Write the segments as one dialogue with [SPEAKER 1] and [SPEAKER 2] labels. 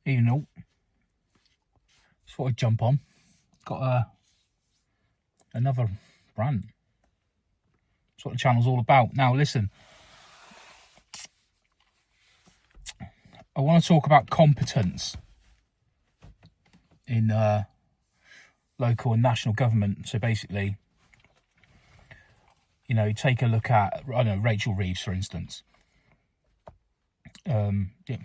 [SPEAKER 1] Even though, just thought I'd jump on. Got another rant. That's what the channel's all about. Now, listen. I want to talk about competence in local and national government. So basically, you know, take a look at, I don't know, Rachel Reeves, for instance. Is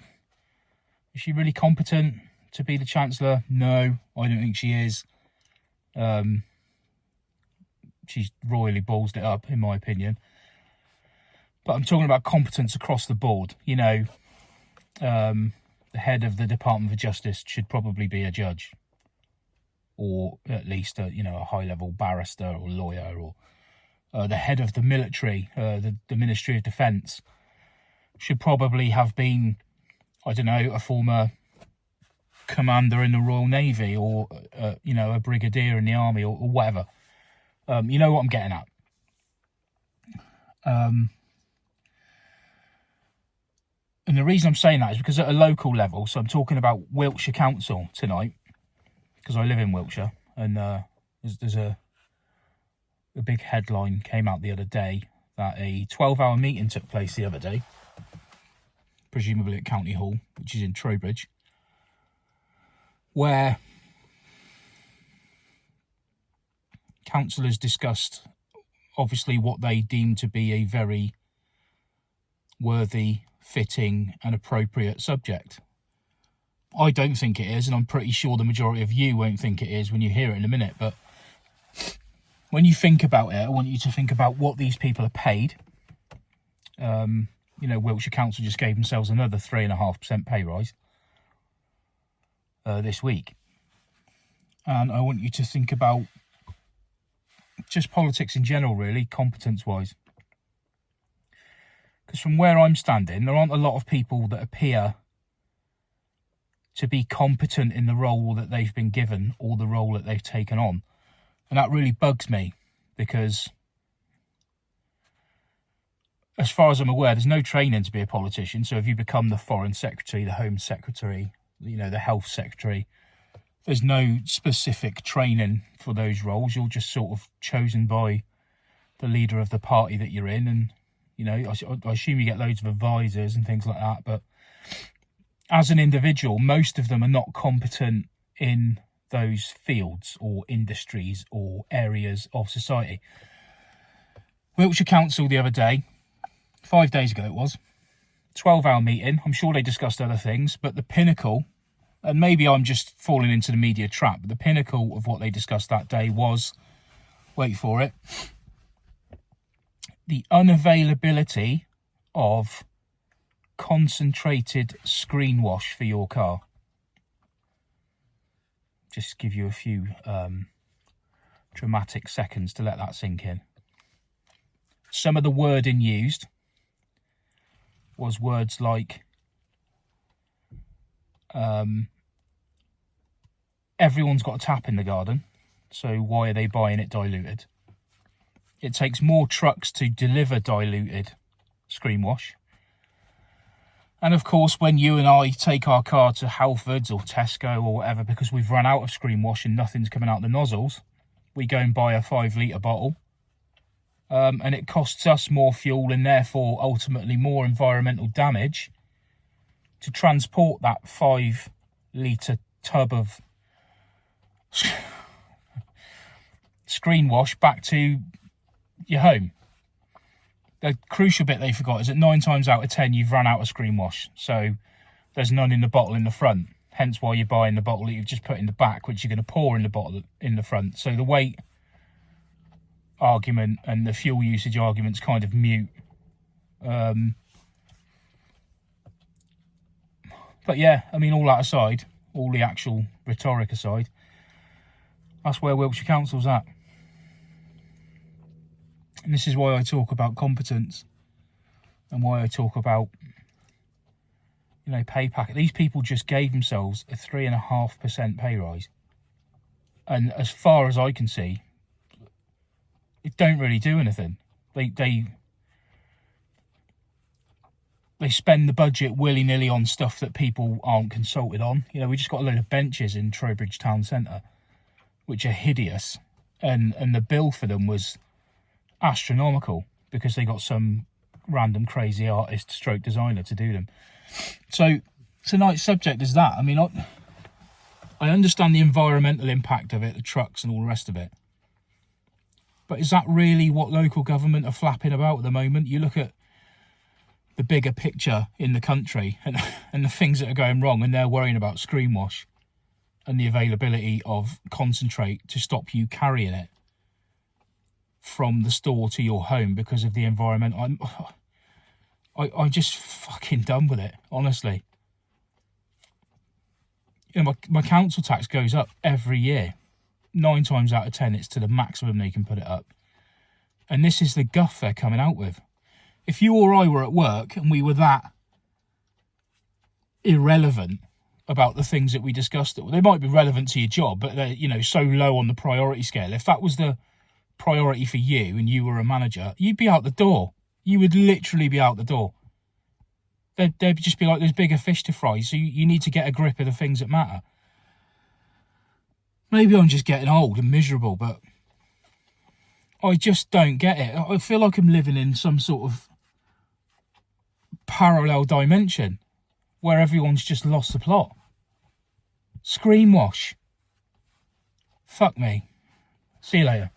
[SPEAKER 1] she really competent to be the Chancellor? No, I don't think she is. She's royally ballsed it up, in my opinion. But I'm talking about competence across the board. You know, the head of the Department of Justice should probably be a judge, or at least a high-level barrister or lawyer, or the head of the military, the Ministry of Defence, should probably have been, I don't know, a former commander in the Royal Navy, or a brigadier in the army, or whatever. You know what I'm getting at. And the reason I'm saying that is because at a local level, so I'm talking about Wiltshire Council tonight, because I live in Wiltshire, and there's a big headline came out the other day that a 12-hour meeting took place the other day, presumably at County Hall, which is in Trowbridge, where councillors discussed, obviously, what they deemed to be a very worthy, fitting and appropriate subject. I don't think it is, and I'm pretty sure the majority of you won't think it is when you hear it in a minute, but when you think about it, I want you to think about what these people are paid. Wiltshire Council just gave themselves another 3.5% pay rise this week. And I want you to think about just politics in general, really, competence-wise. Because from where I'm standing, there aren't a lot of people that appear to be competent in the role that they've been given or the role that they've taken on. And that really bugs me, because as far as I'm aware, there's no training to be a politician. So if you become the Foreign Secretary, the Home Secretary, the Health Secretary, there's no specific training for those roles. You're just sort of chosen by the leader of the party that you're in. And, I assume you get loads of advisors and things like that. But as an individual, most of them are not competent in those fields or industries or areas of society. Wiltshire Council the other day, 5 days ago it was, 12-hour meeting. I'm sure they discussed other things, but the pinnacle, and maybe I'm just falling into the media trap, but the pinnacle of what they discussed that day was, wait for it, the unavailability of concentrated screen wash for your car. Just give you a few dramatic seconds to let that sink in. Some of the wording used was words like everyone's got a tap in the garden, so why are they buying it diluted? It takes more trucks to deliver diluted screen wash. And of course, when you and I take our car to Halfords or Tesco or whatever, because we've run out of screen wash and nothing's coming out the nozzles, we go and buy a 5-litre bottle. And it costs us more fuel and therefore ultimately more environmental damage to transport that 5-litre tub of screen wash back to your home. The crucial bit they forgot is that 9 times out of 10 you've run out of screen wash, so there's none in the bottle in the front, hence why you're buying the bottle that you've just put in the back, which you're going to pour in the bottle in the front. So the weight argument and the fuel usage argument's kind of mute. But yeah, I mean, all that aside, all the actual rhetoric aside, that's where Wiltshire Council's at. And this is why I talk about competence and why I talk about, pay packet. These people just gave themselves a 3.5% pay rise. And as far as I can see, it don't really do anything. They They spend the budget willy-nilly on stuff that people aren't consulted on. You know, we just got a load of benches in Trowbridge Town Centre, which are hideous. And the bill for them was astronomical because they got some random crazy artist stroke designer to do them. So tonight's subject is that. I mean, I understand the environmental impact of it, the trucks and all the rest of it. But is that really what local government are flapping about at the moment? You look at the bigger picture in the country and the things that are going wrong, and they're worrying about screen wash and the availability of concentrate to stop you carrying it from the store to your home because of the environment. I'm just fucking done with it, honestly. You know, my council tax goes up every year. 9 times out of 10, it's to the maximum they can put it up. And this is the guff they're coming out with. If you or I were at work and we were that irrelevant about the things that we discussed, they might be relevant to your job, but they're, you know, so low on the priority scale. If that was the priority for you and you were a manager, you'd be out the door. You would literally be out the door. They'd just be like, there's bigger fish to fry, so you need to get a grip of the things that matter. Maybe I'm just getting old and miserable, but I just don't get it. I feel like I'm living in some sort of parallel dimension where everyone's just lost the plot. Screen wash. Fuck me. See you later.